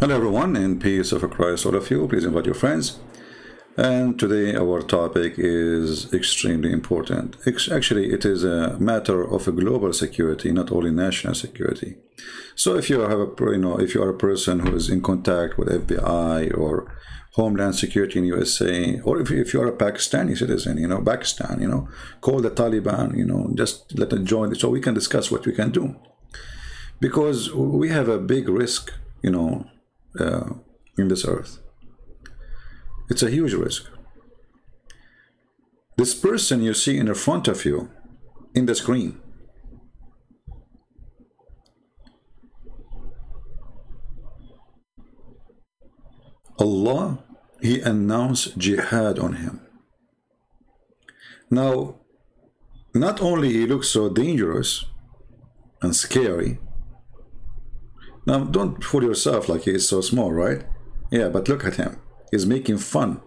Hello everyone, and peace of Christ all of you. Please invite your friends. And today our topic is extremely important. Actually, it is a matter of a global security, not only national security. So if you have if you are a person who is in contact with FBI or Homeland Security in USA, or if you are a Pakistani citizen, Pakistan, call the Taliban, just let them join, so we can discuss what we can do. Because we have a big risk, in this earth. It's a huge risk. This person you see in front of you in the screen, Allah, He announced jihad on him. Now, not only he looks so dangerous and scary. Now, don't fool yourself like he is so small, right? Yeah, but look at him. He's making fun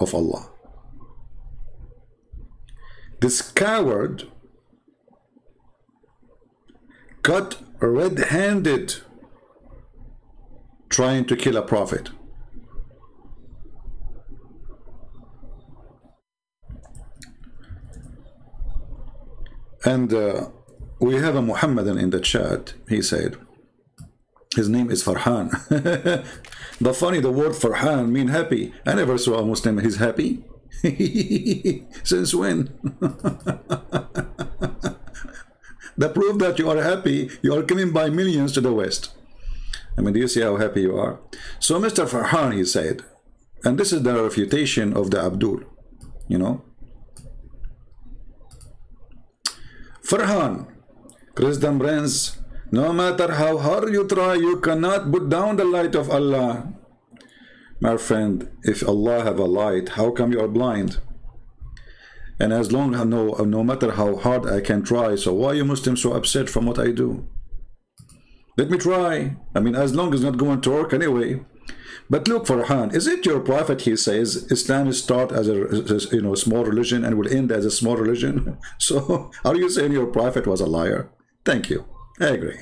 of Allah. This coward got red-handed trying to kill a prophet. And we have a Muhammadan in the chat. He said, his name is Farhan. The word Farhan mean happy. I never saw a Muslim, he's happy. Since when? The proof that you are happy, you are coming by millions to the West. I mean, do you see how happy you are? So Mr. Farhan, he said, and this is the refutation of the Abdul, Farhan, Christian friends, no matter how hard you try, you cannot put down the light of Allah. My friend, if Allah have a light, how come you are blind? And as long as no matter how hard I can try, so why are you Muslims so upset from what I do? Let me try. I mean, as long as it's not going to work anyway. But look, Farhan, is it your prophet? He says Islam start as a small religion and will end as a small religion. So are you saying your prophet was a liar? Thank you. I agree.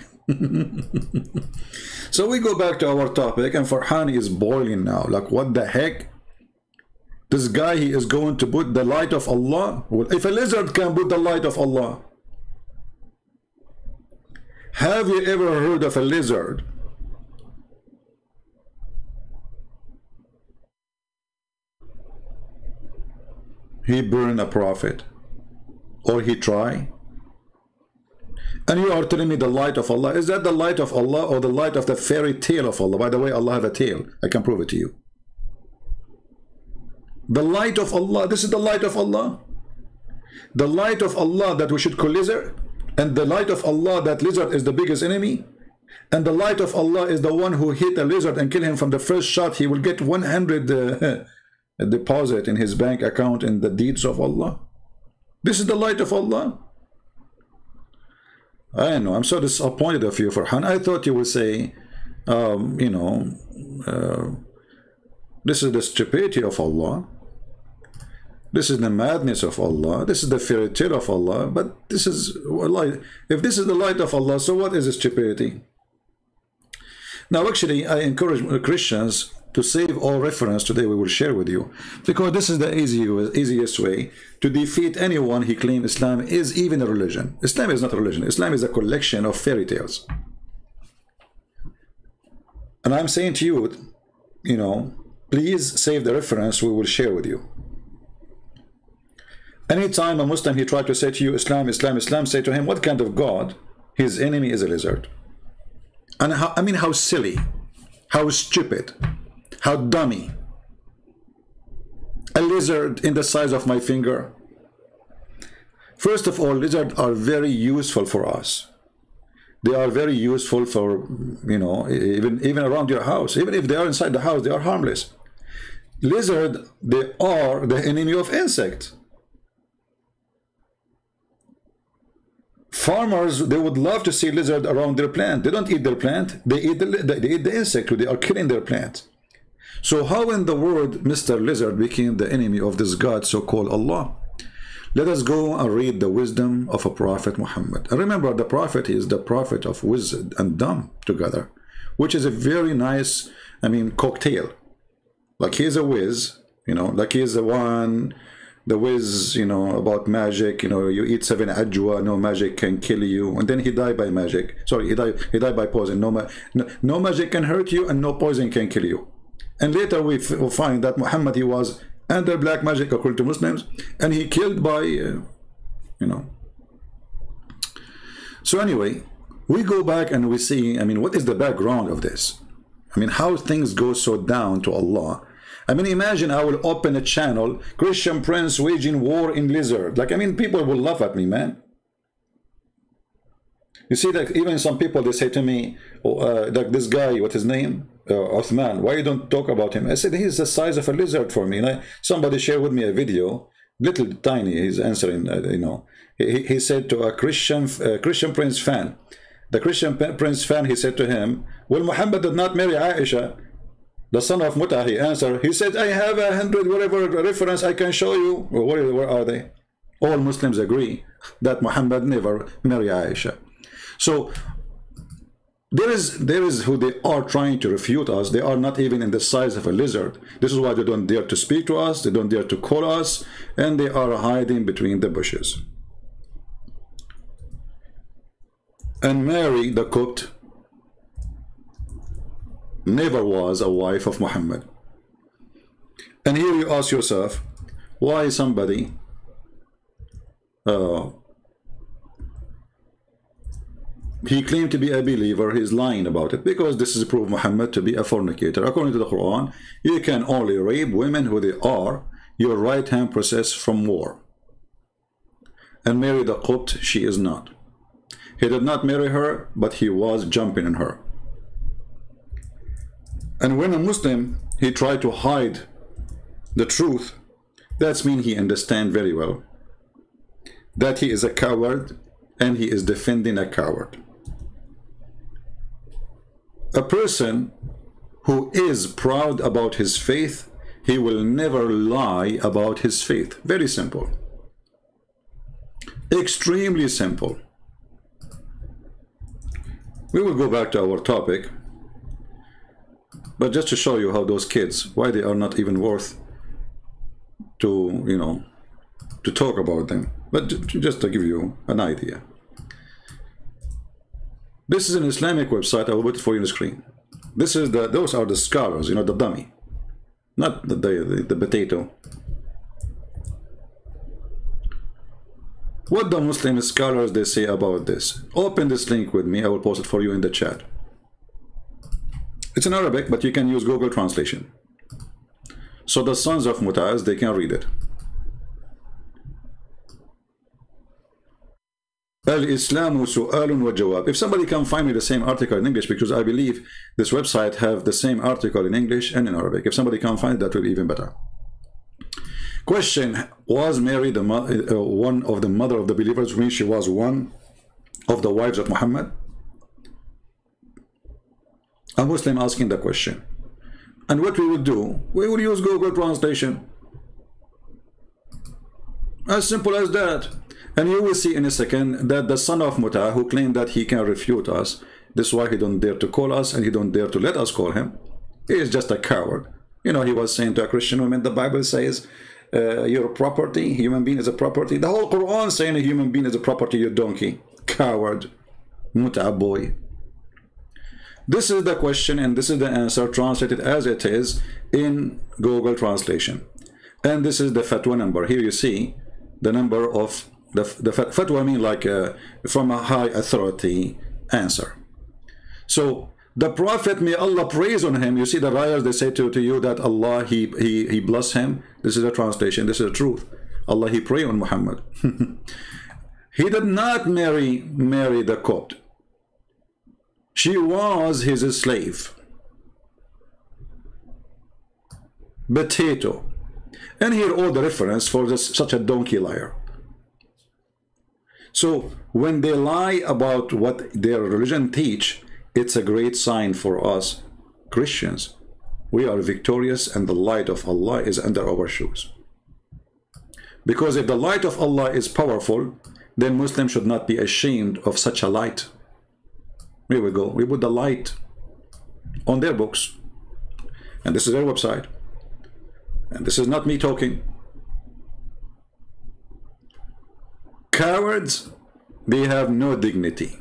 So we go back to our topic, and Farhan is boiling now. Like, what the heck? This guy, he is going to put the light of Allah. Well, if a lizard can put the light of Allah, have you ever heard of a lizard he burned a prophet, or he try? And you are telling me the light of Allah, is that the light of Allah or the light of the fairy tale of Allah? By the way, Allah have a tail. I can prove it to you. The light of Allah, this is the light of Allah. The light of Allah that we should call lizard, and the light of Allah that lizard is the biggest enemy, and the light of Allah is the one who hit a lizard and kill him from the first shot. He will get 100 deposit in his bank account in the deeds of Allah. This is the light of Allah. I know, I'm so disappointed of you, Farhan. I thought you would say, this is the stupidity of Allah. This is the madness of Allah. This is the fairy tale of Allah. But this is light. If this is the light of Allah, so what is stupidity? Now, actually, I encourage Christians to save all reference today we will share with you, because this is the easiest way to defeat anyone he claims Islam is even a religion. Islam is not a religion. Islam is a collection of fairy tales. And I'm saying to you, please save the reference we will share with you. Anytime a Muslim, he tried to say to you, Islam, Islam, Islam, say to him, what kind of God? His enemy is a lizard. And how silly, how stupid, how dummy. A lizard in the size of my finger. First of all, lizards are very useful for us. They are very useful for, even around your house. Even if they are inside the house, they are harmless. Lizard, they are the enemy of insects. Farmers, they would love to see lizard around their plant. They don't eat their plant. They eat the insect. They are killing their plant. So how in the world Mr. Lizard became the enemy of this God so-called Allah? Let us go and read the wisdom of a Prophet Muhammad. And remember, the Prophet is the Prophet of wisdom and dumb together, which is a very nice I mean, cocktail. Like he's a whiz, you know, like he's the one, the whiz, you know, about magic, you know, you eat 7 ajwa, no magic can kill you, and then he died by magic. Sorry, he died by poison. No magic can hurt you, and no poison can kill you. And later we find that Muhammad, he was under black magic according to Muslims, and he killed by, you know. So anyway, we go back and we see, I mean, what is the background of this? I mean, how things go so down to Allah. I mean, imagine I will open a channel, Christian Prince waging war in Lizard. Like, I mean, people will laugh at me, man. You see, like, even some people, they say to me, like this guy, what's his name? Uthman, why you don't talk about him? I said, he's the size of a lizard for me. And somebody shared with me a video, little tiny, he's answering, you know. He said to a Christian Prince fan, the Christian Prince fan, he said to him, well, Muhammad did not marry Aisha, the son of Mut'ah. He answered, he said, I have 100 whatever reference I can show you. Well, where are they? All Muslims agree that Muhammad never married Aisha. So there is who they are trying to refute us. They are not even in the size of a lizard. This is why they don't dare to speak to us, they don't dare to call us, and they are hiding between the bushes. And Mary the Copt never was a wife of Muhammad. And here you ask yourself, why somebody he claimed to be a believer, he's lying about it, because this is proof Muhammad to be a fornicator. According to the Quran, you can only rape women who they are your right hand process from war. And Mary the Copt, she is not. He did not marry her, but he was jumping in her. And when a Muslim, he tried to hide the truth, that means he understands very well that he is a coward and he is defending a coward. A person who is proud about his faith, he will never lie about his faith. Very simple. Extremely simple. We will go back to our topic, but just to show you how those kids, why they are not even worth to, you know, to talk about them, but just to give you an idea. This is an Islamic website. I will put it for you on the screen. This is those are the scholars, you know, the dummy, not the potato. What the Muslim scholars they say about this. Open this link with me. I will post it for you in the chat. It's in Arabic, but you can use Google translation. So the sons of Mutaz, they can read it. Al-Islamu su'alun wa jawab. If somebody can find me the same article in English, because I believe this website have the same article in English and in Arabic. If somebody can find it, that will be even better. Question: was Mary the one of the mother of the believers, when she was one of the wives of Muhammad? A Muslim asking the question. And what we would do, we would use Google translation. As simple as that. And you will see in a second that the son of Mut'ah, who claimed that he can refute us, this is why he don't dare to call us and he don't dare to let us call him. He is just a coward. You know, he was saying to a Christian woman, the Bible says, you're a property, human being is a property. The whole Quran saying a human being is a property, you donkey. Coward. Mut'ah boy. This is the question and this is the answer translated as it is in Google translation. And this is the fatwa number. Here you see the number of the fatwa, mean like from a high authority answer. So the Prophet, may Allah praise on him, you see the rayas, they say to you that Allah, he bless him. This is a translation, this is the truth. Allah, he pray on Muhammad. He did not marry the Copt. She was his slave. Potato. And here all the reference for this, such a donkey liar. So when they lie about what their religion teach, it's a great sign for us Christians. We are victorious and the light of Allah is under our shoes. Because if the light of Allah is powerful, then Muslims should not be ashamed of such a light. Here we go. We put the light on their books. And this is their website. And this is not me talking. Cowards, they have no dignity.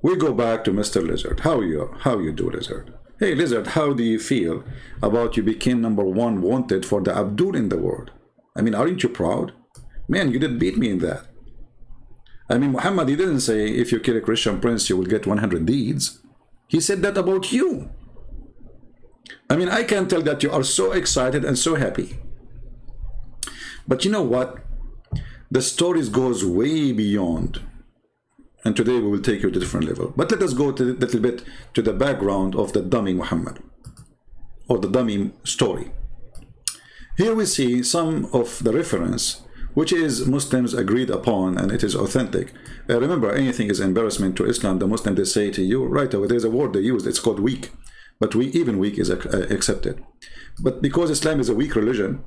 We go back to Mr. Lizard. How you do, Lizard? Hey, Lizard, how do you feel about you became #1 wanted for the Abdul in the world? I mean, aren't you proud? Man, you did beat me in that. I mean, Muhammad, he didn't say, if you kill a Christian prince, you will get 100 deeds. He said that about you. I mean, I can tell that you are so excited and so happy. But you know what? The stories goes way beyond. And today we will take you to a different level. But let us go to a little bit to the background of the dummy Muhammad, or the dummy story. Here we see some of the reference, which is Muslims agreed upon, and it is authentic. Remember, anything is embarrassment to Islam. The Muslims, they say to you right away, there's a word they use, it's called weak. But even weak is accepted. But because Islam is a weak religion,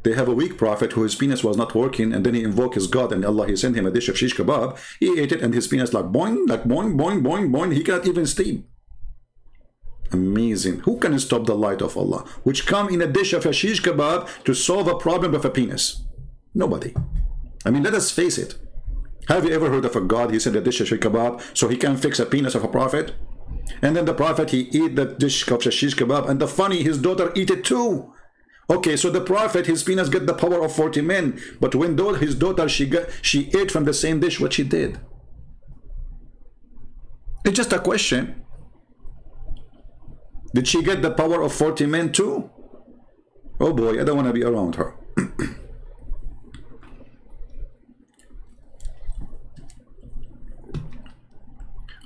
they have a weak prophet whose penis was not working, and then he invoked his God, and Allah, he sent him a dish of shish kebab. He ate it, and his penis like boing, boing, boing, boing. He cannot even sleep. Amazing. Who can stop the light of Allah, which come in a dish of a shish kebab to solve a problem of a penis? Nobody. I mean, let us face it. Have you ever heard of a God, he sent a dish of shish kebab so he can fix a penis of a prophet? And then the prophet, he eat that dish of shish kebab, and the funny, his daughter eat it too. Okay, so the prophet, his penis get the power of 40 men, but when his daughter, she ate from the same dish, what she did? It's just a question. Did she get the power of 40 men too? Oh boy, I don't want to be around her.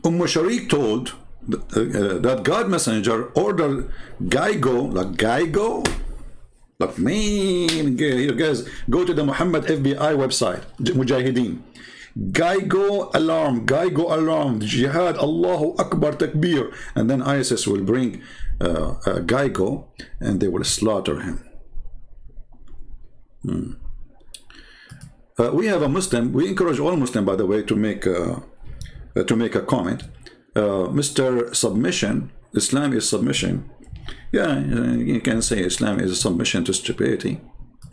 Sharik told that God messenger ordered Geigo, like man, you guys go to the Muhammad FBI website, Mujahideen. Geigo alarm, jihad, Allahu Akbar, takbir. And then ISIS will bring Geigo and they will slaughter him. We have a Muslim, we encourage all Muslims, by the way, to make a comment. Mr. Submission, Islam is submission. Yeah, you can say Islam is a submission to stupidity,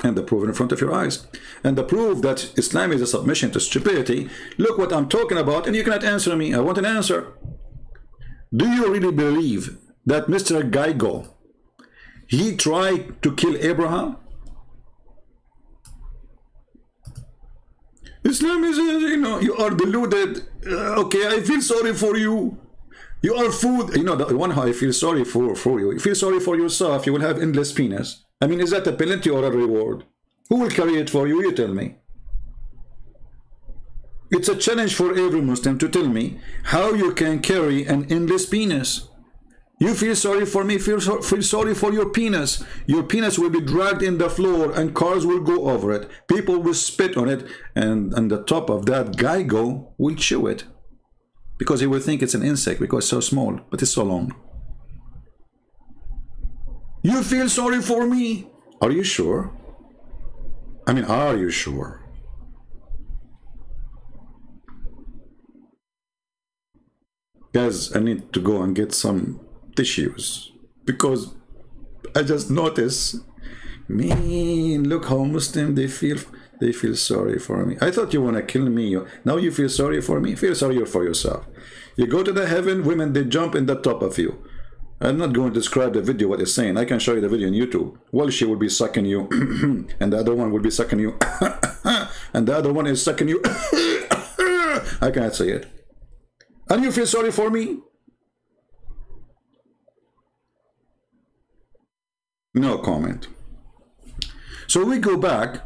and the proof in front of your eyes. And the proof that Islam is a submission to stupidity, look what I'm talking about, and you cannot answer me. I want an answer. Do you really believe that Mr. Geigo, he tried to kill Abraham? Islam is, you know, you are deluded. Okay, I feel sorry for you. You are food. You know, the one how I feel sorry for you. You feel sorry for yourself. You will have endless penis. I mean, is that a penalty or a reward? Who will carry it for you? You tell me. It's a challenge for every Muslim to tell me how you can carry an endless penis. You feel sorry for me, feel sorry for your penis. Your penis will be dragged in the floor and cars will go over it. People will spit on it, and on the top of that, Geigo will chew it. Because he will think it's an insect because it's so small, but it's so long. You feel sorry for me? Are you sure? I mean, are you sure? Guys, I need to go and get some tissues because I just noticed, man, look how Muslim they feel sorry for me. I thought you want to kill me. Now you feel sorry for me? Feel sorry for yourself. You go to the heaven, women, they jump in the top of you. I'm not going to describe the video what it's saying. I can show you the video on YouTube. Well, she will be sucking you and the other one will be sucking you and the other one is sucking you. I can't say it. And you feel sorry for me? No comment. So we go back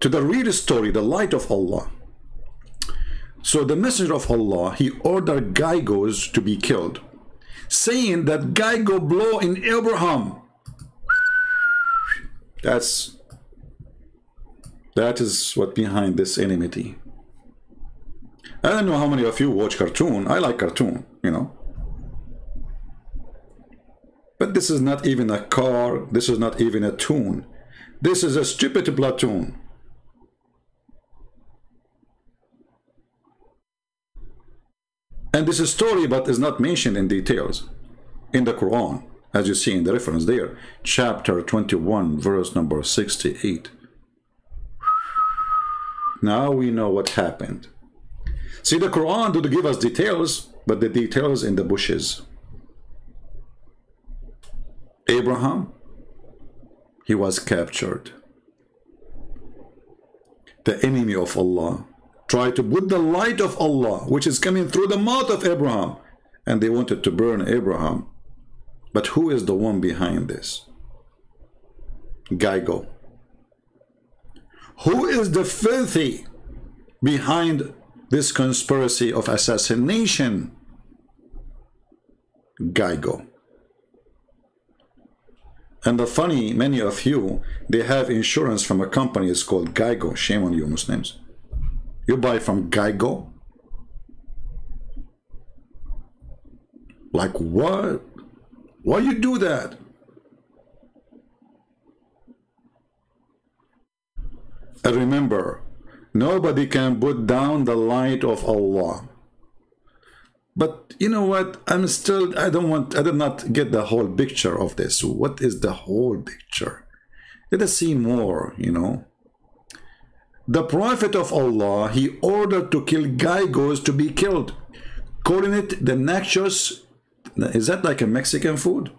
to the real story, the light of Allah. So the messenger of Allah, he ordered Geigos to be killed, saying that Geigo blow in Abraham. That is what behind this enmity. I don't know how many of you watch cartoon. I like cartoon, you know. But this is not even a car. This is not even a tune. This is a stupid platoon. And this is story, but is not mentioned in details. in the Quran, as you see in the reference there, chapter 21, verse number 68. Now we know what happened. See, the Quran doesn't give us details, but the details in the bushes. Abraham, he was captured. The enemy of Allah tried to put the light of Allah, which is coming through the mouth of Abraham, and they wanted to burn Abraham. But who is the one behind this? Gygo. Who is the filthy behind this conspiracy of assassination? Gygo. And the funny, many of you, they have insurance from a company, it's called Gygo. Shame on you, Muslims. You buy from Gygo? Like what? Why you do that? And remember, nobody can put down the light of Allah. But you know what? I did not get the whole picture of this. What is the whole picture? Let us see more, you know. The Prophet of Allah, he ordered to kill Gygos to be killed, calling it the nachos. Is that like a Mexican food?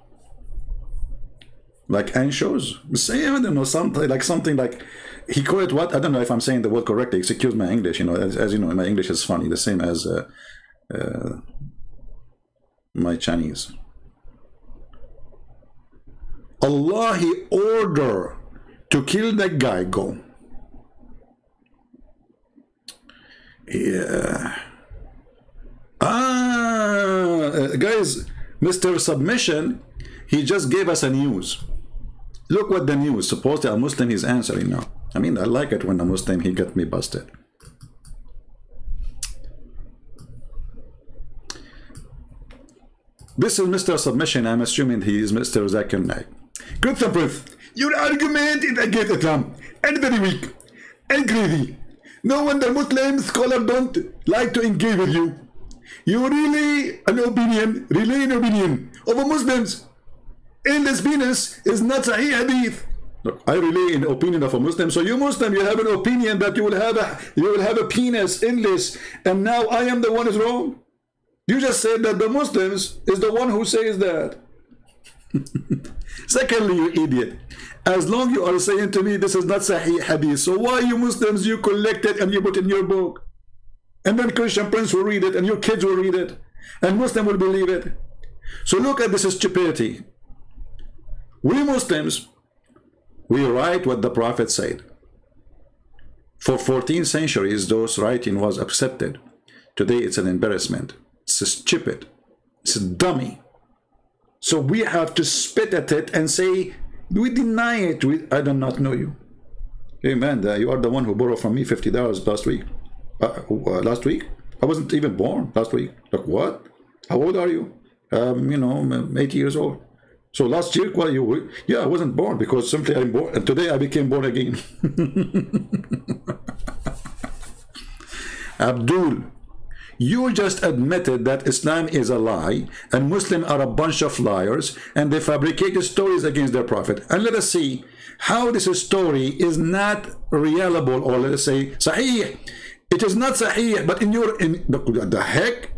Like anchos? Say, I don't know, something like, he called it what? I don't know if I'm saying the word correctly. Excuse my English, you know, as you know, my English is funny, the same as my Chinese. Allah, he ordered to kill the Gygo. Yeah. Guys, Mr. Submission, he just gave us a news. Look what the news. Supposedly a Muslim is answering now. I mean, I like it when a Muslim, he got me busted. This is Mr. Submission. I'm assuming he is Mr. Zakir Naik. Good Prince, your argument is against Islam and very weak and greedy. No wonder Muslim scholars don't like to engage with you. You relay an opinion of a Muslims. Endless penis is not Sahih Hadith. Look, I relay an opinion of a Muslim. So you Muslim, you have an opinion that you will have a penis endless, and now I am the one who's wrong. You just said that the Muslims is the one who says that. Secondly, you idiot, as long you are saying to me this is not Sahih Hadith, so why you Muslims, you collect it and you put it in your book, and then Christian Prince will read it and your kids will read it and Muslim will believe it. So look at this stupidity. We Muslims, we write what the Prophet said. For 14 centuries those writing was accepted. Today it's an embarrassment. It's stupid. It's a dummy. So we have to spit at it and say, we deny it. I do not know you. Hey man, you are the one who borrowed from me $50 last week. Last week? I wasn't even born last week. Like what? How old are you? You know, 80 years old. So last year, well, yeah, I wasn't born because simply I'm born, and today I became born again. Abdul, you just admitted that Islam is a lie and Muslims are a bunch of liars and they fabricated stories against their prophet. And let us see how this story is not reliable, or let us say Sahih. It is not Sahih, but in the heck?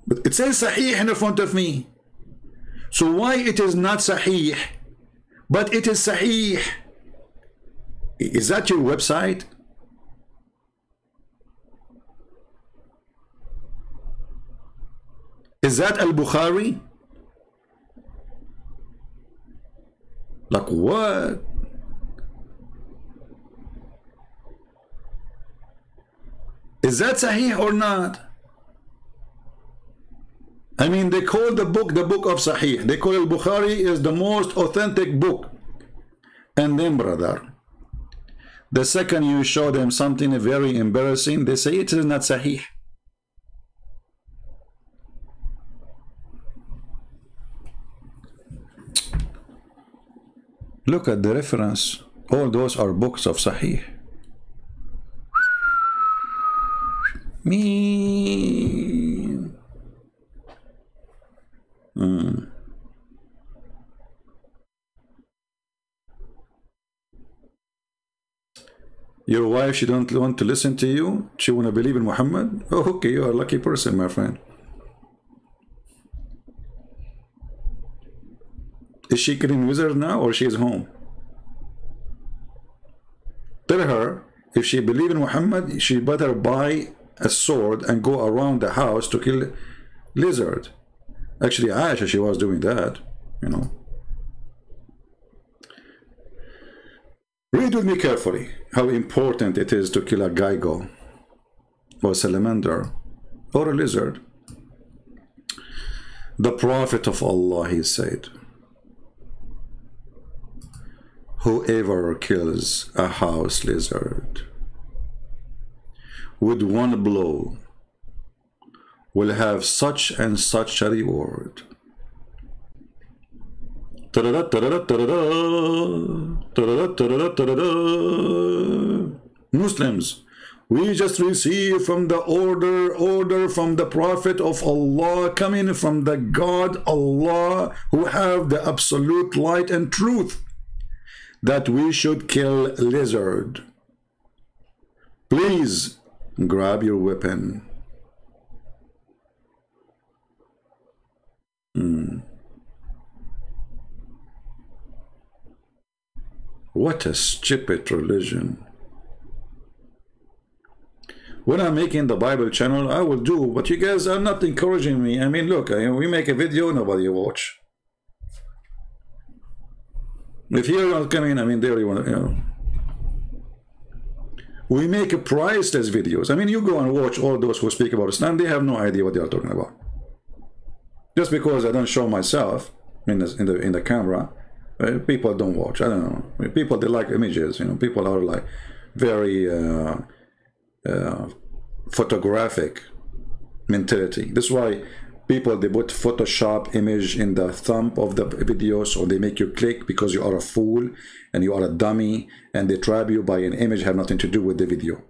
But it says Sahih in front of me. So why it is not Sahih, but it is Sahih? Is that your website? Is that Al-Bukhari? Like what? Is that Sahih or not? I mean, they call the book of Sahih. They call Al-Bukhari is the most authentic book. And then, brother, the second you show them something very embarrassing, they say it is not Sahih. Look at the reference. All those are books of Sahih. Me. Your wife, she don't want to listen to you? She want to believe in Muhammad? Oh, okay, you are a lucky person, my friend. Is she getting wizard now, or she is home? Tell her, if she believe in Muhammad, she better buy a sword and go around the house to kill lizard. Actually, Aisha, she was doing that, you know. Read with me carefully how important it is to kill a geigo or a salamander or a lizard. The Prophet of Allah, he said, whoever kills a house lizard with one blow will have such and such a reward. Muslims, we just received from the order from the Prophet of Allah, coming from the God Allah, who have the absolute light and truth, that we should kill lizard. Please grab your weapon. What a stupid religion. When I'm making the Bible channel, I will do, but you guys are not encouraging me. I mean, look, we make a video, nobody watch. If you're not coming, I mean, they already want to, you know. We make a priceless videos. I mean, you go and watch all those who speak about Islam, they have no idea what they are talking about. Just because I don't show myself in the camera, people don't watch. I don't know. I mean, people, they like images, you know. People are like very photographic mentality. That's why people, they put Photoshop image in the thumb of the videos, or they make you click because you are a fool and you are a dummy, and they trap you by an image have nothing to do with the video.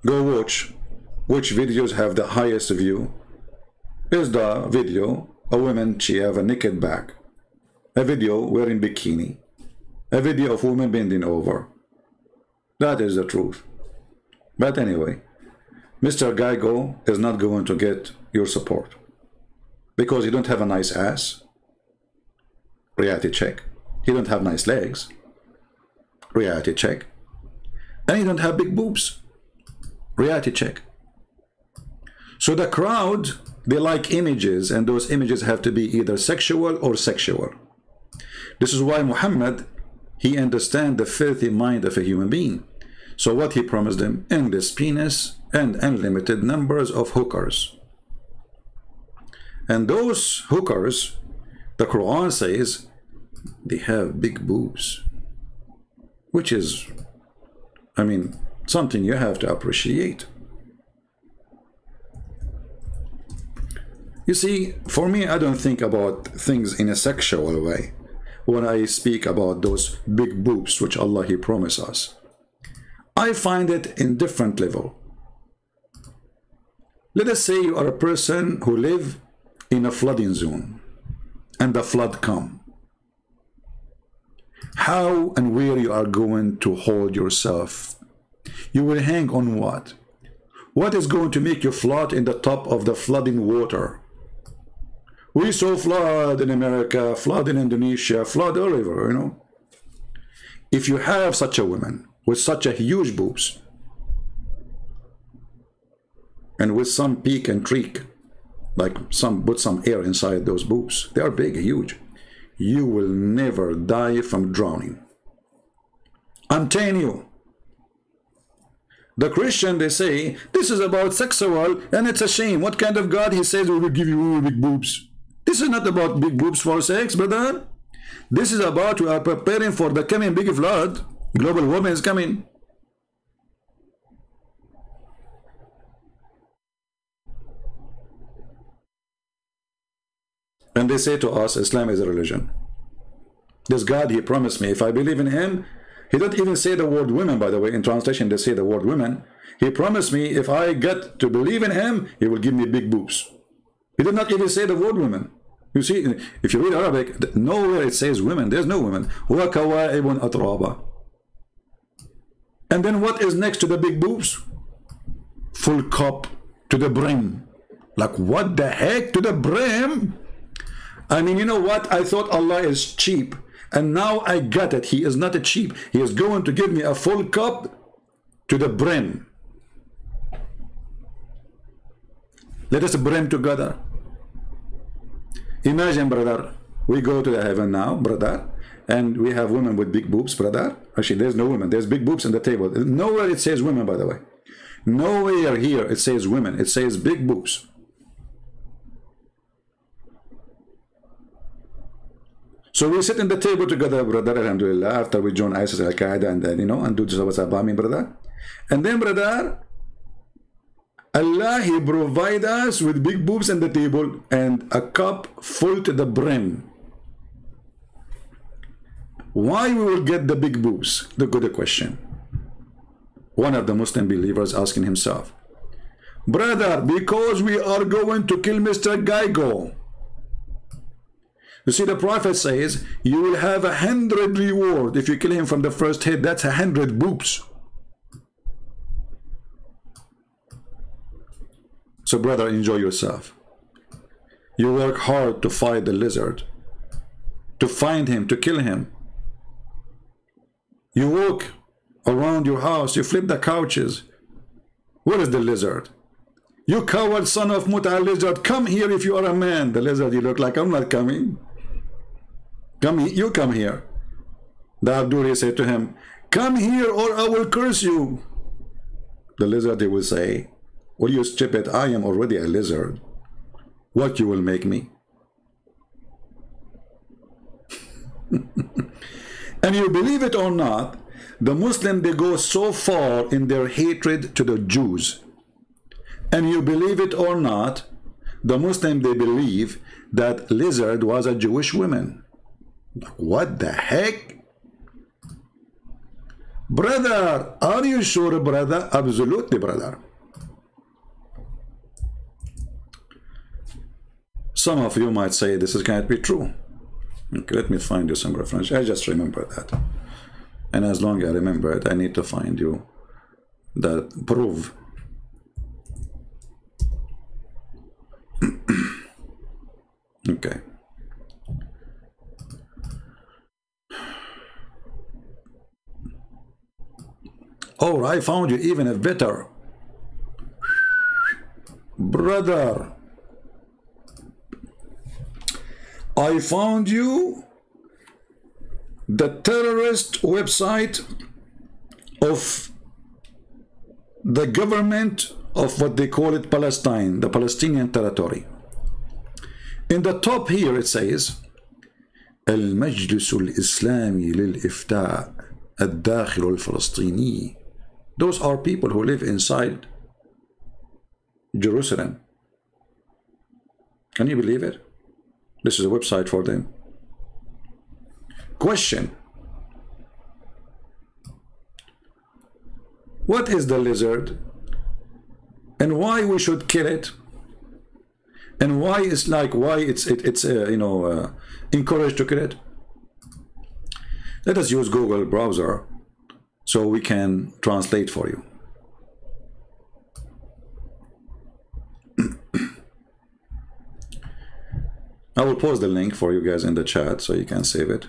Go watch which videos have the highest view. Here's the video, a woman, she have a naked back. A video wearing bikini. A video of women bending over. That is the truth. But anyway, Mr. Geigo is not going to get your support because you don't have a nice ass. Reality check. You don't have nice legs. Reality check. And you don't have big boobs. Reality check. So the crowd, they like images, and those images have to be either sexual or sexual. This is why Muhammad, he understands the filthy mind of a human being. So what he promised them? Endless penis and unlimited numbers of hookers. And those hookers, the Quran says, they have big boobs. Which is, I mean, something you have to appreciate. You see, for me, I don't think about things in a sexual way when I speak about those big boobs which Allah, he promised us. I find it in different level. Let us say you are a person who live in a flooding zone and the flood come. How and where you are going to hold yourself? You will hang on what? What is going to make you float in the top of the flooding water? We saw flood in America, flood in Indonesia, flood all over, you know. If you have such a woman with such a huge boobs and with some peak and treak, like put some air inside those boobs, they are big, huge, you will never die from drowning. I'm telling you. The Christian, they say, this is about sexual and it's a shame. What kind of God he says we will give you big boobs? This is not about big boobs for sex, brother. This is about we are preparing for the coming big flood. Global warming is coming. And they say to us, Islam is a religion. This God, he promised me, if I believe in him, he don't even say the word women, by the way. In translation, they say the word women. He promised me if I get to believe in him, he will give me big boobs. He did not even say the word women. You see, if you read Arabic, nowhere it says women. There's no women. وَكَوَائِبٌ أَتْرَابًا. And then what is next to the big boobs? Full cup to the brim. Like, what the heck, to the brim? I mean, you know what? I thought Allah is cheap. And now I got it. He is not a cheap. He is going to give me a full cup to the brim. Let us brim together. Imagine, brother, we go to the heaven now, brother, and we have women with big boobs, brother. Actually, there's no women. There's big boobs on the table. Nowhere it says women, by the way. Nowhere here it says women. It says big boobs. So we sit in the table together, brother, alhamdulillah, after we join ISIS, Al-Qaeda, and then, you know, and do the bombing, brother. And then, brother, Allah, He provide us with big boobs on the table and a cup full to the brim. Why we will get the big boobs? The good question. One of the Muslim believers asking himself, brother, because we are going to kill Mr. Geigo. You see, the Prophet says, you will have 100 reward if you kill him from the first hit. That's 100 boobs. So, brother, enjoy yourself. You work hard to fight the lizard, to find him, to kill him. You walk around your house, you flip the couches. Where is the lizard? You coward son of Muta lizard, come here if you are a man. The lizard, you look like, I'm not coming. Come, you come here. The Abduri said to him, come here or I will curse you. The lizard, he will say, well, you stupid, I am already a lizard. What you will make me? And you believe it or not, the Muslim, they go so far in their hatred to the Jews. And you believe it or not, the Muslim, they believe that lizard was a Jewish woman. What the heck? Brother, are you sure, brother? Absolutely, brother. Some of you might say this can't be true. Okay, let me find you some reference. I just remember that. And as long as I remember it, I need to find you that proof. Okay. Oh, I found you even a better. Brother, I found you the terrorist website of the government of what they call it Palestine, the Palestinian territory. In the top here it says المجلس الإسلامي للإفتاء الداخل الفلسطيني. Those are people who live inside Jerusalem. Can you believe it? This is a website for them. Question: what is the lizard, and why we should kill it, and why it's like, why it's encouraged to kill it? Let us use Google browser so we can translate for you. I will post the link for you guys in the chat so you can save it.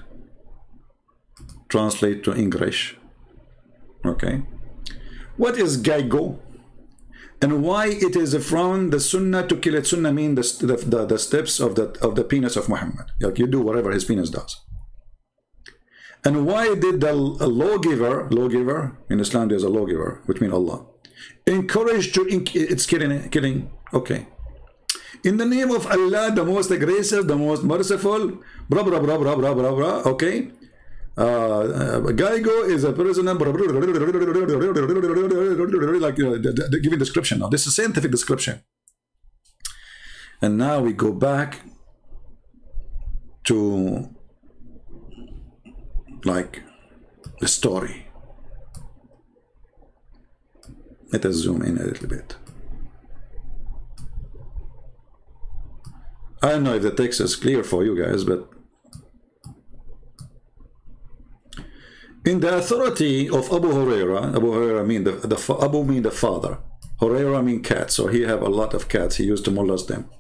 Translate to English. Okay. What is Geigo? And why it is from the Sunnah to kill it? Sunnah means the steps of the penis of Muhammad. Like you do whatever his penis does. And why did the lawgiver in Islam, there's a lawgiver, which means Allah, encourage to it's killing? Okay. In the name of Allah, the most gracious, the most merciful, blah blah blah blah blah blah blah. Okay. Geigo is a prisoner, like giving description. Now this is scientific description. And now we go back to like the story. Let us zoom in a little bit. I don't know if the text is clear for you guys, but in the authority of Abu Huraira mean Abu mean the father, Huraira mean cat, so he have a lot of cats, he used to molest them,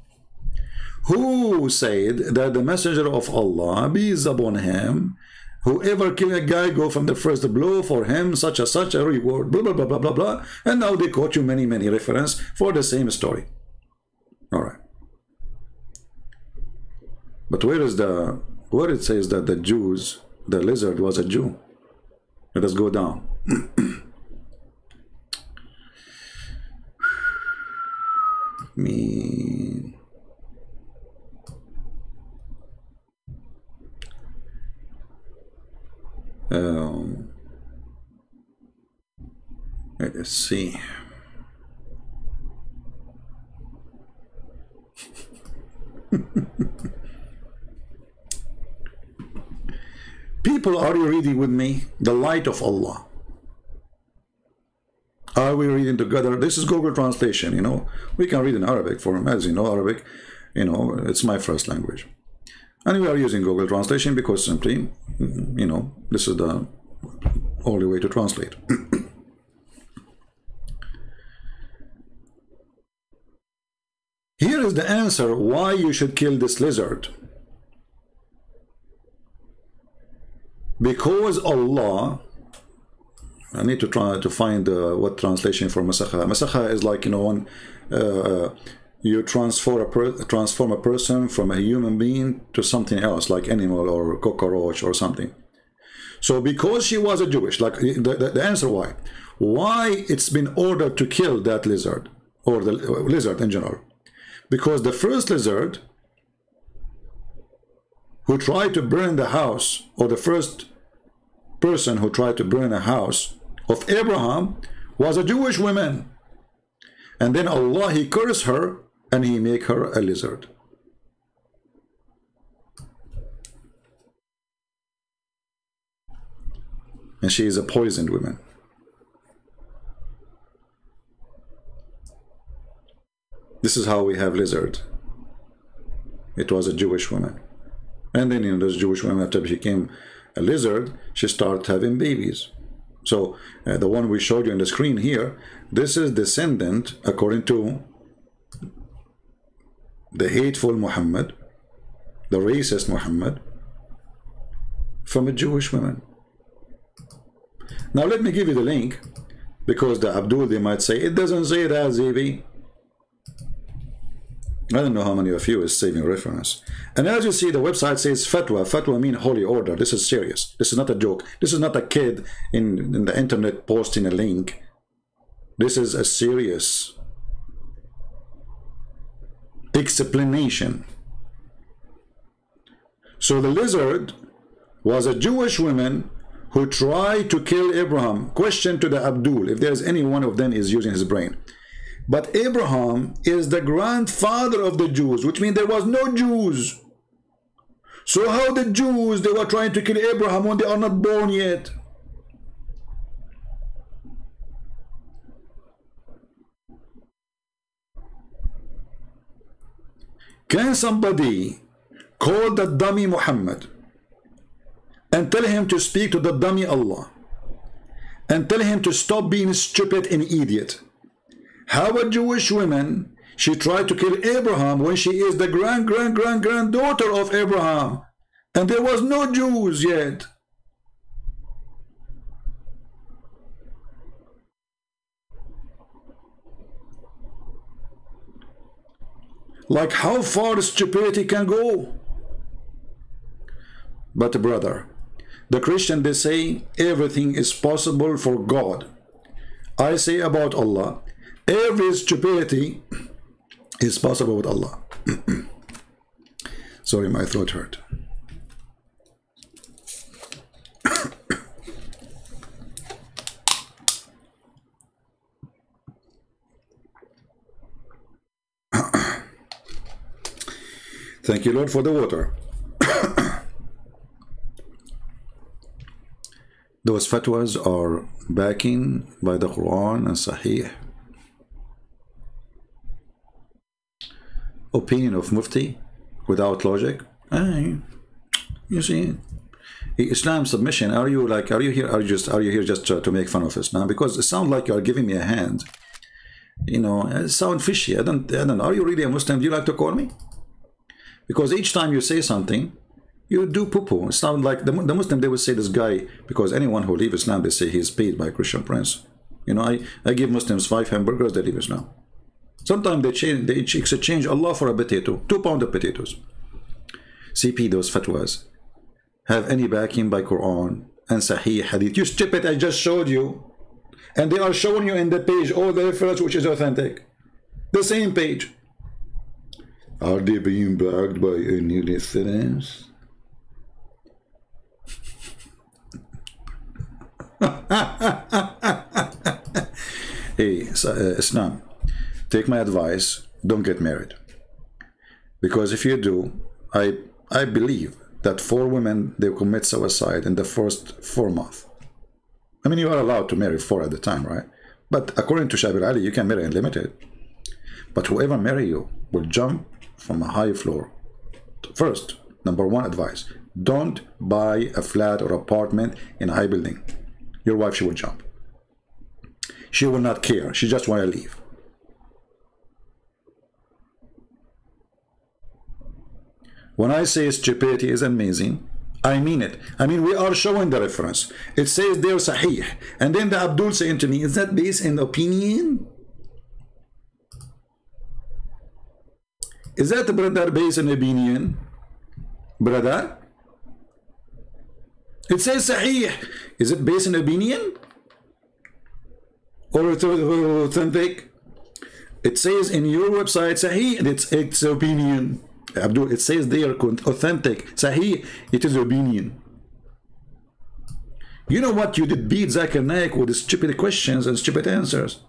who said that the messenger of Allah, peace upon him, whoever kill a guy, go from the first blow for him, such a reward, blah blah blah blah blah blah. And now they quote you many references for the same story. All right, but where it says that the lizard was a Jew? Let us go down. Let's see. People, are you reading with me? The light of Allah. Are we reading together? This is Google Translation, you know. We can read in Arabic for him, as you know, Arabic, you know, it's my first language. And we are using Google Translation because simply, you know, this is the only way to translate. Here is the answer why you should kill this lizard. Because Allah, I need to try to find what translation for Masakha. Masakha is like, you know, when you transform a person from a human being to something else, like animal or cockroach or something. So because she was a Jewish, like the answer why it's been ordered to kill that lizard, or the lizard in general. Because the first lizard who tried to burn the house, or the first person who tried to burn a house of Abraham, was a Jewish woman. And then Allah, he cursed her and he make her a lizard. And she is a poisoned woman. This is how we have lizard. It was a Jewish woman. And then, you know, this Jewish woman, after she became a lizard, she started having babies. So the one we showed you on the screen here, this is descendant, according to the hateful Muhammad, the racist Muhammad, from a Jewish woman. Now let me give you the link, because the Abdul, they might say, it doesn't say that, Zibi. I don't know how many of you is saving reference. And as you see, the website says fatwa. Fatwa means holy order. This is serious. This is not a joke. This is not a kid in the internet posting a link. This is a serious explanation. So the lizard was a Jewish woman who tried to kill Abraham. Question to the Abdul, if there's any one of them is using his brain. But Abraham is the grandfather of the Jews, which means there was no Jews. So how the Jews, they were trying to kill Abraham when they are not born yet? Can somebody call the dummy Muhammad and tell him to speak to the dummy Allah and tell him to stop being stupid and idiot? How a Jewish woman, she tried to kill Abraham when she is the granddaughter of Abraham, and there was no Jews yet. Like how far stupidity can go. But brother, the Christian, they say everything is possible for God. I say about Allah, every stupidity is possible with Allah. Sorry, my throat hurt. Thank you, Lord, for the water. Those fatwas are backing by the Quran and Sahih. opinion of Mufti without logic? You see, Islam submission. Are you here? Are you here just to make fun of Islam? Because it sounds like you are giving me a hand. You know, it sounds fishy. I don't know. Are you really a Muslim? Do you like to call me? Because each time you say something, you do poo-poo. It sounds like the Muslim, they will say this guy, because anyone who leaves Islam, they say he's paid by Christian Prince. You know, I give Muslims 5 hamburgers, they leave Islam. Sometimes they exchange Allah for a potato, 2 pounds of potatoes. CP, those fatwas have any backing by Quran and Sahih Hadith? You stupid, I just showed you. And they are showing you in the page all the reference which is authentic. The same page. Are they being backed by any reference? Hey, Islam, take my advice, don't get married. Because if you do, I believe that 4 women, they commit suicide in the first 4 months. I mean, you are allowed to marry 4 at the time, right? But according to Shabir Ali, you can marry unlimited. But whoever marry you will jump from a high floor. First, number 1 advice, don't buy a flat or apartment in a high building. Your wife, she will jump. She will not care. She just want to leave. When I say stupidity is amazing, I mean it. I mean, we are showing the reference. It says there Sahih. And then the Abdul saying to me, is that based in opinion? Is that, brother, based in opinion? Brother? It says Sahih. Is it based in opinion? Or authentic? It says in your website Sahih, it's opinion. Abdul, it says they are authentic. Sahih, it is opinion. You know what? You did beat Zakir Naik with stupid questions and stupid answers.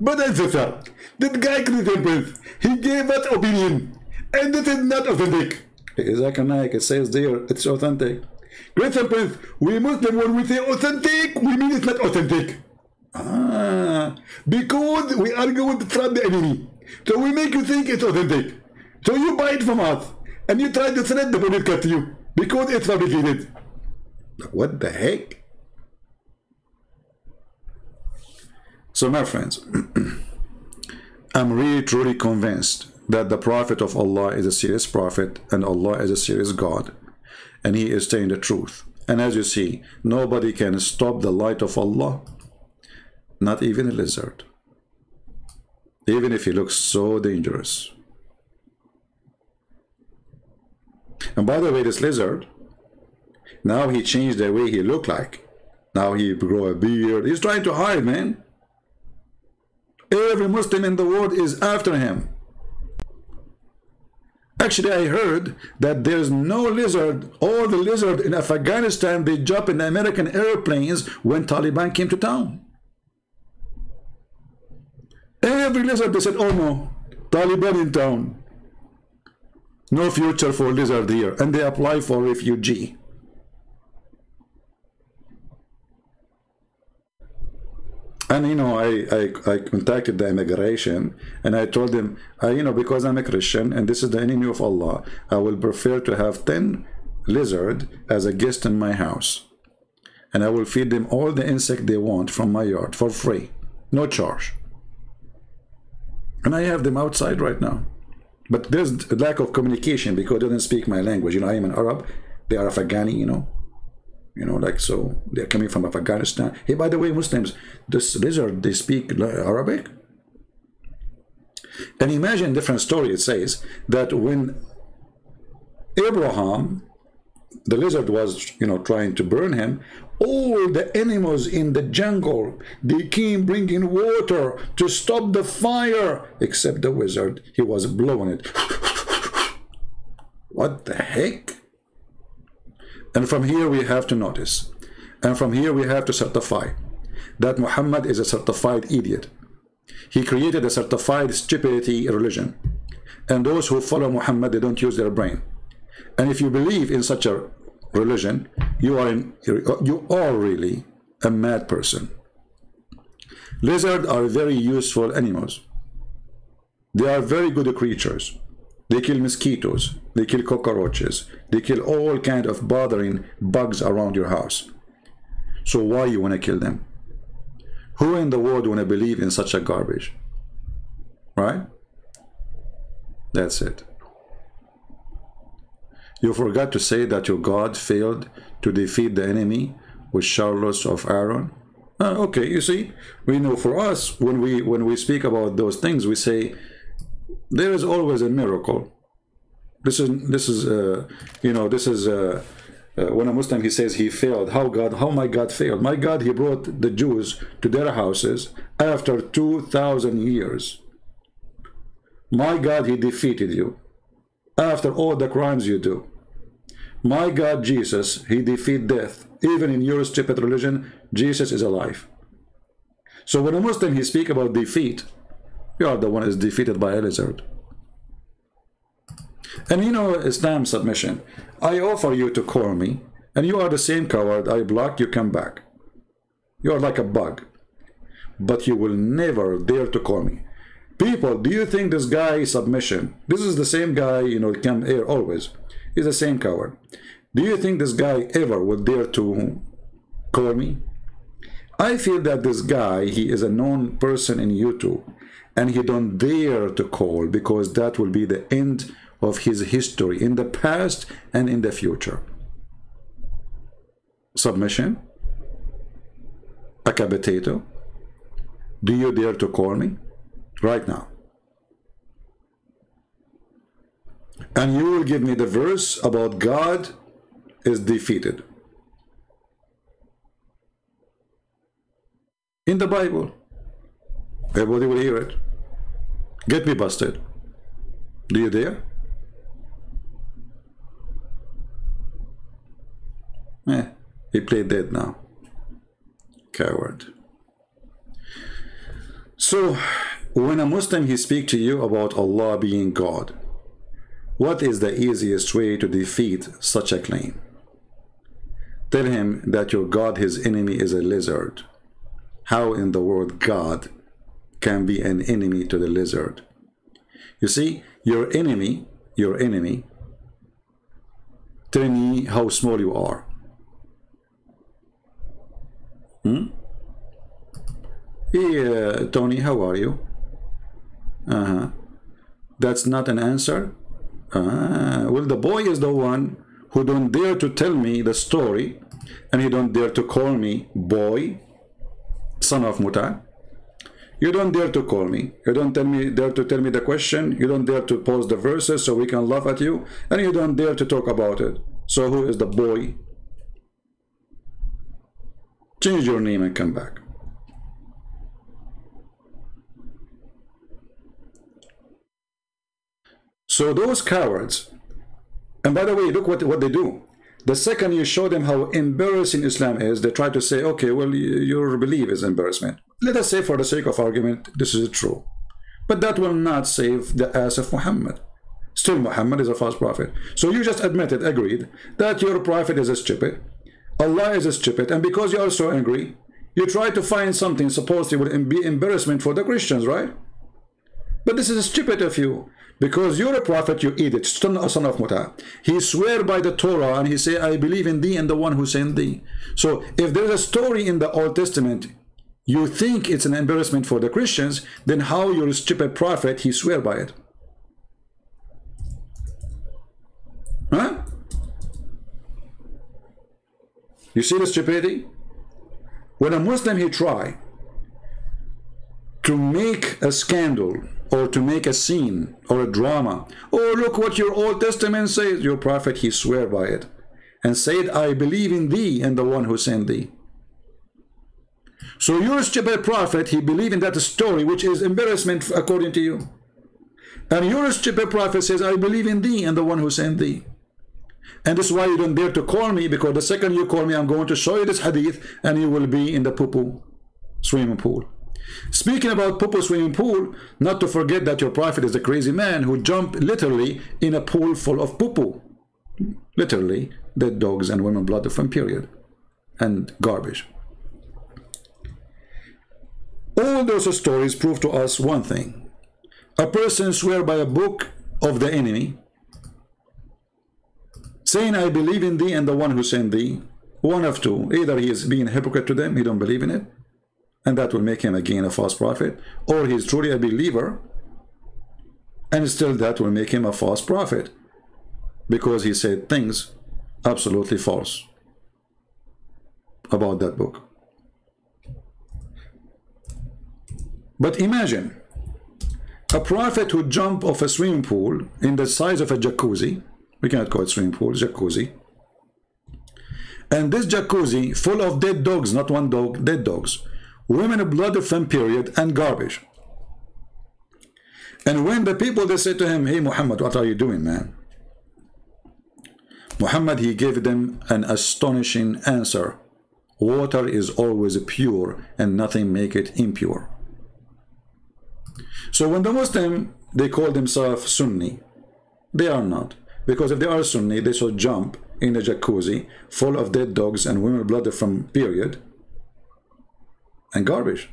But that's the fact. That guy couldn't. He gave that opinion. And it is not authentic. Zakir Naik, it says there, it's authentic. Great Prince, we Muslim, when we say authentic, we mean it's not authentic. Because we are going to trap the enemy. So we make you think it's authentic. So you buy it from us, and you try to thread the bullet cut to you, because it's fabricated. What the heck? So my friends, I'm really truly convinced that the Prophet of Allah is a serious prophet, and Allah is a serious God, and he is saying the truth. And as you see, nobody can stop the light of Allah, not even a lizard, even if he looks so dangerous. And by the way, this lizard, now he changed the way he looked like. Now he grew a beard. He's trying to hide, man. Every Muslim in the world is after him. Actually, I heard that there's no lizard. All the lizard in Afghanistan, they jump in American airplanes when Taliban came to town. Every lizard, they said, oh no, Taliban in town. No future for lizard here. And they apply for refugee. And you know, I contacted the immigration and I told them, you know, because I'm a Christian and this is the enemy of Allah, I will prefer to have 10 lizards as a guest in my house. And I will feed them all the insect they want from my yard for free. No charge. And I have them outside right now. But there's a lack of communication because they don't speak my language. You know, I am an Arab. They are Afghani, you know. You know, like, so they're coming from Afghanistan. Hey, by the way, Muslims, this lizard, they speak Arabic. And imagine a different story. It says that when Abraham, the lizard was, you know, trying to burn him, all the animals in the jungle, they came bringing water to stop the fire, except the wizard. He was blowing it. What the heck? And from here we have to notice, and from here we have to certify that Muhammad is a certified idiot. He created a certified stupidity religion. And those who follow Muhammad, they don't use their brain. And if you believe in such a religion, you are really a mad person. Lizards are very useful animals. They are very good creatures. They kill mosquitoes, they kill cockroaches, they kill all kind of bothering bugs around your house. So why you want to kill them? Who in the world want to believe in such a garbage? Right? That's it. You forgot to say that your God failed to defeat the enemy with chariots of Aaron. Okay, you see, we know for us, when we speak about those things, we say there is always a miracle. This is when a Muslim, he says he failed. How my God failed? My God, he brought the Jews to their houses after 2,000 years. My God, he defeated you after all the crimes you do. My God, Jesus, he defeated death. Even in your stupid religion, Jesus is alive. So when a Muslim, he speak about defeat, you are the one who is defeated by a lizard. And you know, Islam submission. I offer you to call me, and you are the same coward. I block, you come back. You are like a bug. But you will never dare to call me. People, do you think this guy submission? This is the same guy, you know, come here always. He's the same coward. Do you think this guy ever would dare to call me? I feel that this guy, he is a known person in YouTube, and he don't dare to call because that will be the end of his history in the past and in the future. Submission? Acabitato? Do you dare to call me? Right now. And you will give me the verse about God is defeated. In the Bible. Everybody will hear it. Get me busted. Do you dare? He played dead now. Coward. So, when a Muslim, he speak to you about Allah being God, what is the easiest way to defeat such a claim? Tell him that your God, his enemy, is a lizard. How in the world God can be an enemy to the lizard? You see, your enemy, tell me how small you are. Hey, Tony, how are you? That's not an answer? Well, the boy is the one who don't dare to tell me the story, and he don't dare to call me boy, son of Muta. You don't dare to call me. You don't dare to tell me the question. You don't dare to pose the verses so we can laugh at you, and you don't dare to talk about it. So who is the boy? Change your name and come back. So those cowards, and by the way, look what they do. The second you show them how embarrassing Islam is, they try to say, okay, well, your belief is embarrassment. Let us say, for the sake of argument, this is true. But that will not save the ass of Muhammad. Still, Muhammad is a false prophet. So you just admitted, agreed, that your prophet is a stupid. Allah is a stupid. And because you are so angry, you try to find something supposedly would be embarrassment for the Christians, right? But this is stupid of you. Because you're a prophet, you idiot, son of Muta. He swear by the Torah and he say, I believe in thee and the one who sent thee. So if there's a story in the Old Testament, you think it's an embarrassment for the Christians, then how your stupid prophet, he swear by it? Huh? You see the stupidity? When a Muslim, he try to make a scandal or to make a scene or a drama. Oh, look what your Old Testament says. Your prophet, he swear by it and said, I believe in thee and the one who sent thee. So your stupid prophet, he believed in that story, which is embarrassment according to you. And your stupid prophet says, I believe in thee and the one who sent thee. And this is why you don't dare to call me, because the second you call me, I'm going to show you this hadith and you will be in the poo-poo swimming pool. Speaking about poo-poo swimming pool, not to forget that your prophet is a crazy man who jumped literally in a pool full of poo-poo. Literally, dead dogs and women blood from period. And garbage. All those stories prove to us one thing. A person swear by a book of the enemy, saying, I believe in thee and the one who sent thee. One of two: either he is being a hypocrite to them, he don't believe in it, and that will make him again a false prophet, or he is truly a believer, and still that will make him a false prophet, because he said things absolutely false about that book. But imagine a prophet who jumped off a swimming pool in the size of a jacuzzi. We cannot call it swimming pool, jacuzzi. And this jacuzzi full of dead dogs, not one dog, dead dogs, women blood from period, and garbage. And when the people, they said to him, hey Muhammad, what are you doing, man? Muhammad, he gave them an astonishing answer. Water is always pure and nothing make it impure. So when the Muslim, they call themselves Sunni, they are not. Because if they are Sunni, they should jump in a jacuzzi full of dead dogs and women blood from period and garbage.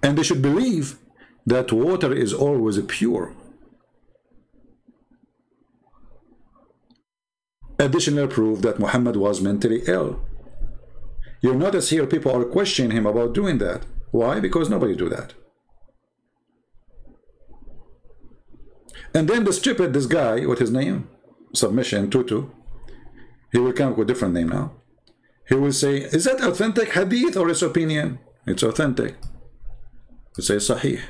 And they should believe that water is always pure. Additional proof that Muhammad was mentally ill. You'll notice here people are questioning him about doing that. Why? Because nobody do that. And then the stupid, this guy, what his name? Submission Tutu. He will come up with a different name now. He will say, is that authentic hadith or his opinion? It's authentic. It says Sahih.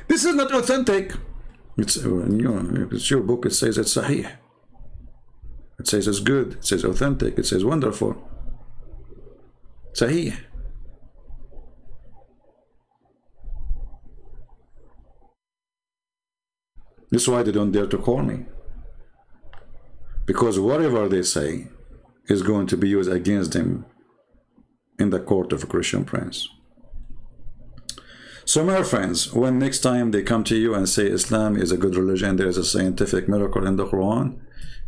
This is not authentic. It's, it's your book. It says it's Sahih. It says it's good. It says authentic. It says wonderful. Sahih. This is why they don't dare to call me. Because whatever they say is going to be used against them in the court of a Christian prince. So my friends, when next time they come to you and say Islam is a good religion, there is a scientific miracle in the Quran,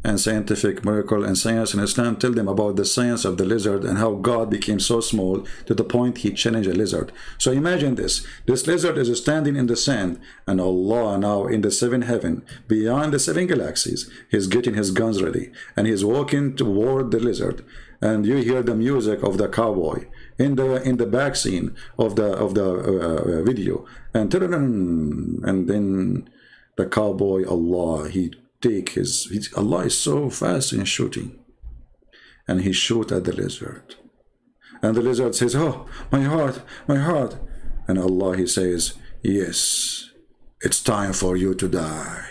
and scientific miracle and science in Islam, tell them about the science of the lizard and how God became so small to the point he challenged a lizard. So imagine this. This lizard is standing in the sand, and Allah now in the seventh heaven, beyond the 7 galaxies, he's getting his guns ready, and he's walking toward the lizard, and you hear the music of the cowboy in the back scene of the video, and then the cowboy, Allah, he take his Allah is so fast in shooting, and he shoot at the lizard, and the lizard says, oh, my heart, and Allah, he says, yes, it's time for you to die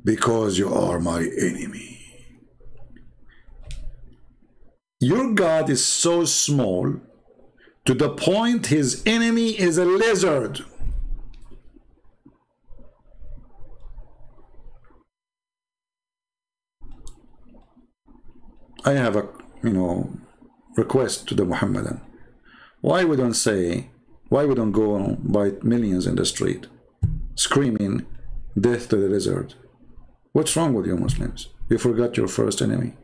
because you are my enemy. Your God is so small to the point his enemy is a lizard. I have a request to the Muhammadan. Why we don't go by millions in the street screaming death to the lizard? What's wrong with you Muslims? You forgot your first enemy.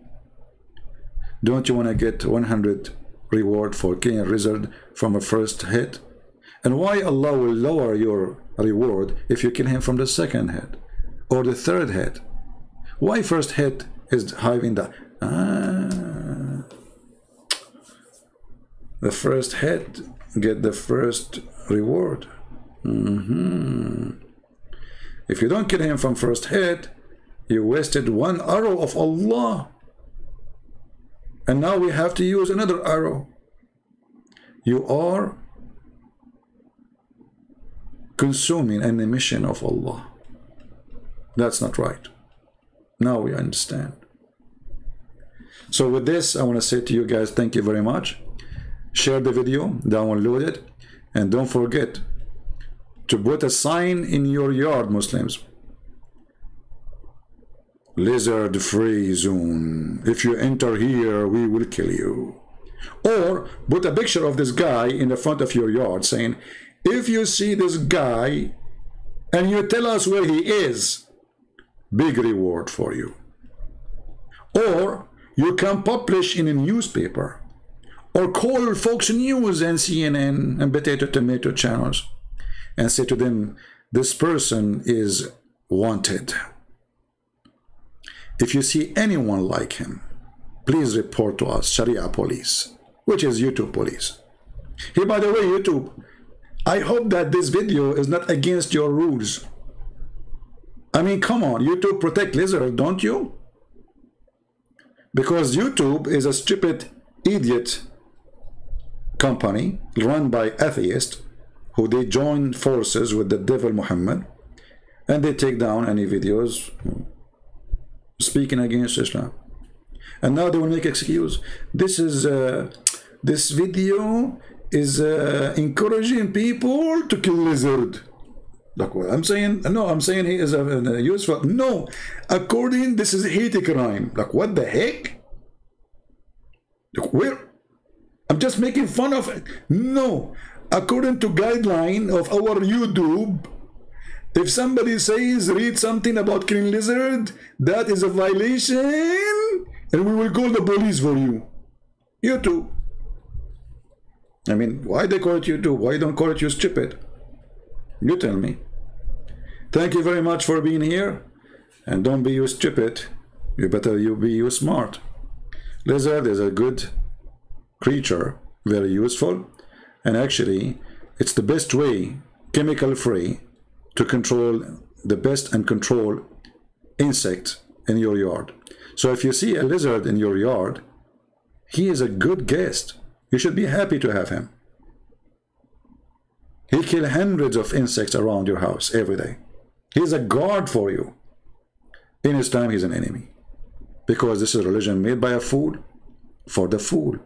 Don't you want to get 100 reward for killing a lizard from a first hit? And why Allah will lower your reward if you kill him from the second hit or the third hit? Why first hit is having the first hit get the first reward. If you don't kill him from first hit, you wasted one arrow of Allah, and now we have to use another arrow. You are consuming an emission of Allah. That's not right. Now we understand. So with this, I want to say to you guys, thank you very much. Share the video, download it, and don't forget to put a sign in your yard, Muslims. Lizard free zone. If you enter here, we will kill you. Or put a picture of this guy in the front of your yard saying, if you see this guy and you tell us where he is, big reward for you. Or you can publish in a newspaper, Or call Fox News and CNN and Potato Tomato channels and say to them, this person is wanted. If you see anyone like him, please report to us, Sharia police, which is YouTube police. Hey, by the way, YouTube, I hope that this video is not against your rules. I mean, come on, YouTube protect lizards, don't you? Because YouTube is a stupid idiot company run by atheists who they join forces with the devil Muhammad, and they take down any videos speaking against Islam. And now they will make excuse. This video is encouraging people to kill lizard. Like what I'm saying? No, I'm saying he is a useful. No, according this is hate crime. Like what the heck? Like where? I'm just making fun of it. No, according to guideline of our YouTube, if somebody says read something about killing lizard, that is a violation, and we will call the police for you. YouTube. I mean, why they call it YouTube? Why don't call it you stupid? You tell me. Thank you very much for being here, and don't be you stupid. You better you be you smart. Lizard is a good creature, very useful, and actually it's the best way, chemical free, to control the best and control insect in your yard. So if you see a lizard in your yard, he is a good guest. You should be happy to have him. He kills hundreds of insects around your house every day. He's a guard for you. In his time, he's an enemy. Because this is a religion made by a fool for the fool.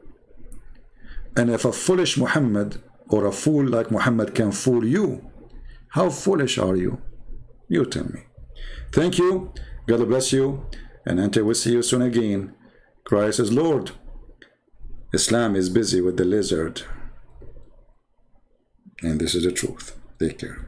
And if a foolish Muhammad or a fool like Muhammad can fool you, how foolish are you? You tell me. Thank you. God bless you. And until we see you soon again, Christ is Lord. Islam is busy with the lizard. And this is the truth. Take care.